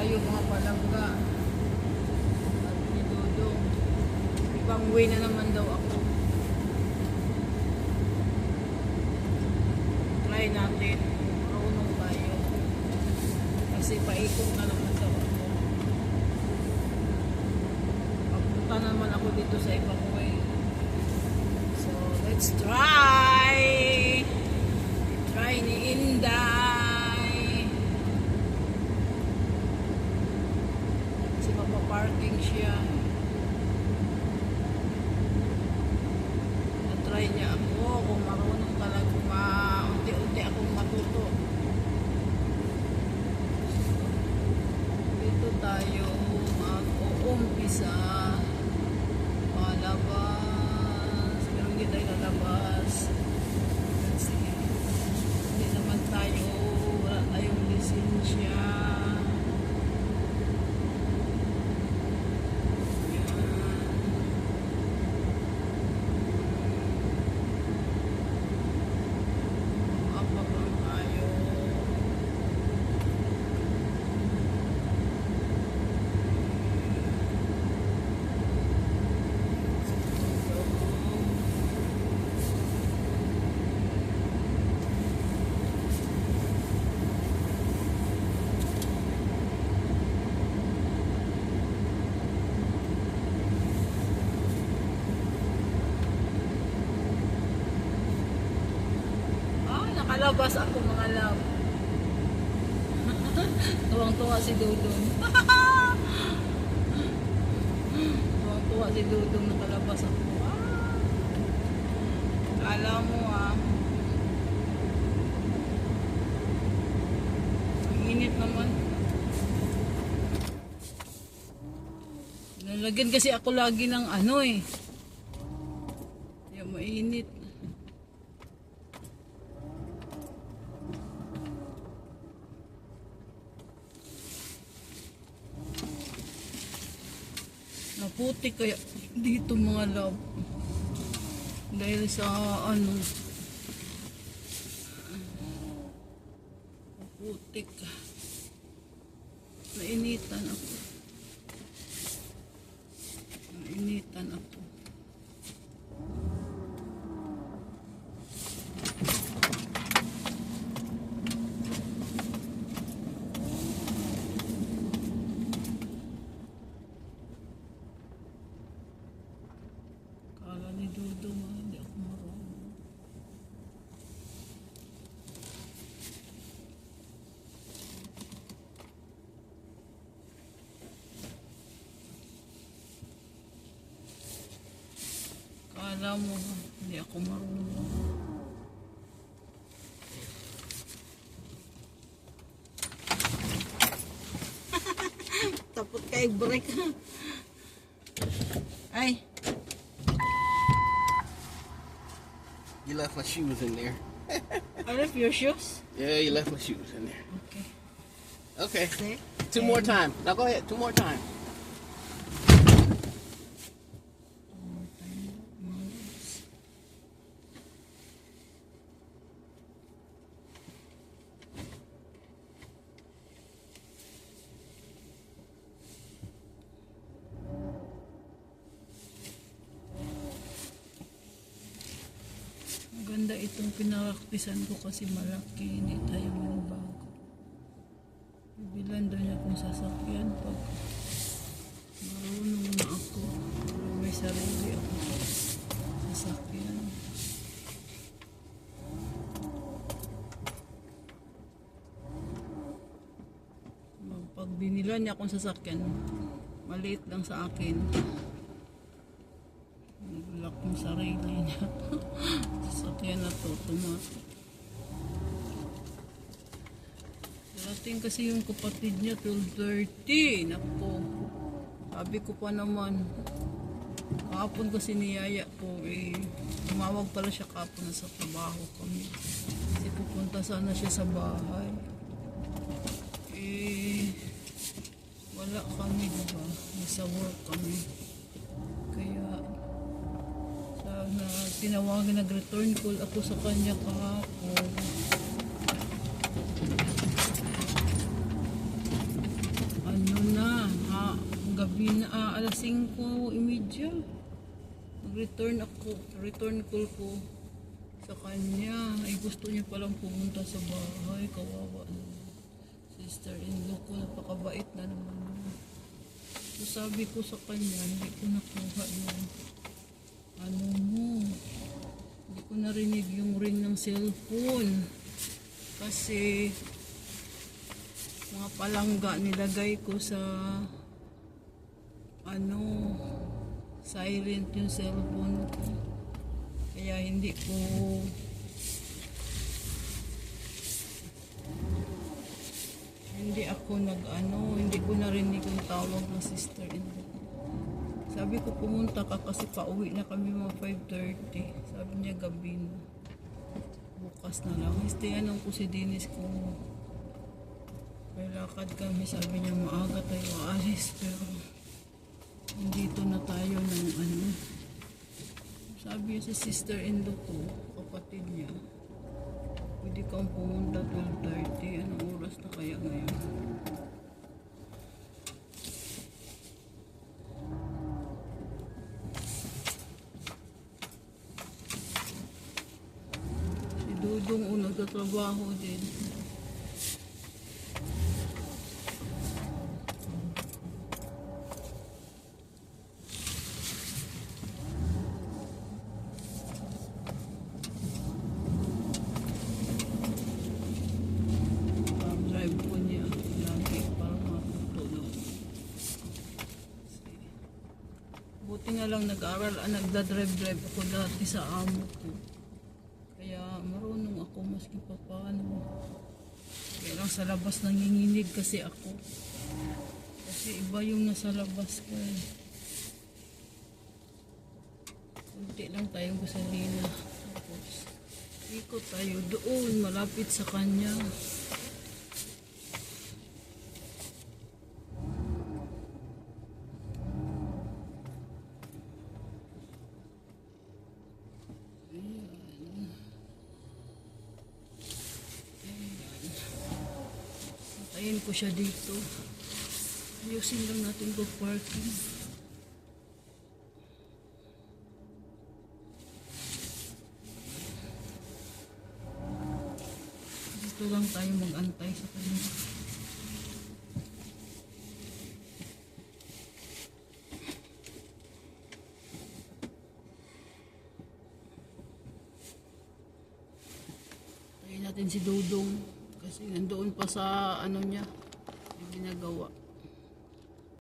tayo mga palangga. Sabi ni Dudong, ibang way na naman daw ako. Try natin, marunong tayo. Kasi paikot na naman daw ako. Papunta naman ako dito sa ibang way. So, let's try! Try ni Inday. Kasi mapaparking siya. Na-try niya ako kung marunong talaga unti-unti akong matuto. Dito tayo mag-uumpisa. Palabas. Pero hindi tayo lalabas. Kasi hindi naman tayo, wala tayong lisensya. Nakalabas ako mga love. Tuwang-tuwa si Dudong. Tuwang-tuwa si Dudong, nakalabas ako. Alam mo ang init naman. Nalagyan kasi ako lagi ng yung mainit. Naputi kaya dito mga love. Dahil sa naputik. Nainitan ako. Nainitan ako. Kala ni Dudong hindi ako marunong. Kala mo hindi ako marunong. Tapos kay break. Ay. You left my shoes in there. I left your shoes? Yeah, you left my shoes in there. Okay. Okay. See? Two more time. Now go ahead. Two more time. Maganda itong pinaraktisan ko kasi malaki, hindi tayo bago. Bibilan doon akong sasakyan pag marunong na ako. May sarili ako sasakyan. Pag binilan niya akong sasakyan, maliit lang sa akin. Naglak yung sarili niya. Sasakyan na to, automatic. Darating kasi yung kapatid niya, 12:30. Naku, sabi ko pa naman, kahapon kasi niyaya po, tumawag pala siya kahapon na sa trabaho kami. Kasi pupunta sana siya sa bahay. Wala kami, diba? Nasa work kami. Kaya, tinawagan, nag-return call ako sa kanya kahapon. alas 5:30. Nag-return ako, return call ko sa kanya. Ay gusto niya palang pumunta sa bahay. Kawawa naman. Sister-in-law ko, napakabait na naman. So sabi ko sa kanya, hindi ko nakuha yung ano mo. Hindi ko narinig yung ring ng cellphone. Kasi mga palangga nilagay ko sa ano, silent yung cellphone ko. Kaya hindi hindi ko narinig yung tawag ng sister-in-law. Sabi ko pumunta ka kasi pauwi na kami mga 5:30. Sabi niya gabi na. Bukas na lang. Istayanan ko si Dennis kung may lakad kami. Sabi niya maaga tayo aalis pero nandito na tayo ng ano. Sabi niya si sister-in-law ko, kapatid niya, pwede kang pumunta 12:30. Anong oras na kaya ngayon? Si Dudong nagtatrabaho din. Drive ko niya lagi para matutulog. Buti nga lang nagdadrive ako dati sa amo ko. Kaya marunong ako maski pa paano. Kaya lang sa labas nanginginig kasi ako. Kasi iba yung nasa labas ko eh. Kunti lang tayong gasolina. Tapos ikot tayo doon malapit sa kanya. Ayan ko siya dito. Ayusin lang natin ko parking. Dito lang tayo mag-antay sa kanya. Tayo natin si Dudong kasi nandoon pa sa ano niya.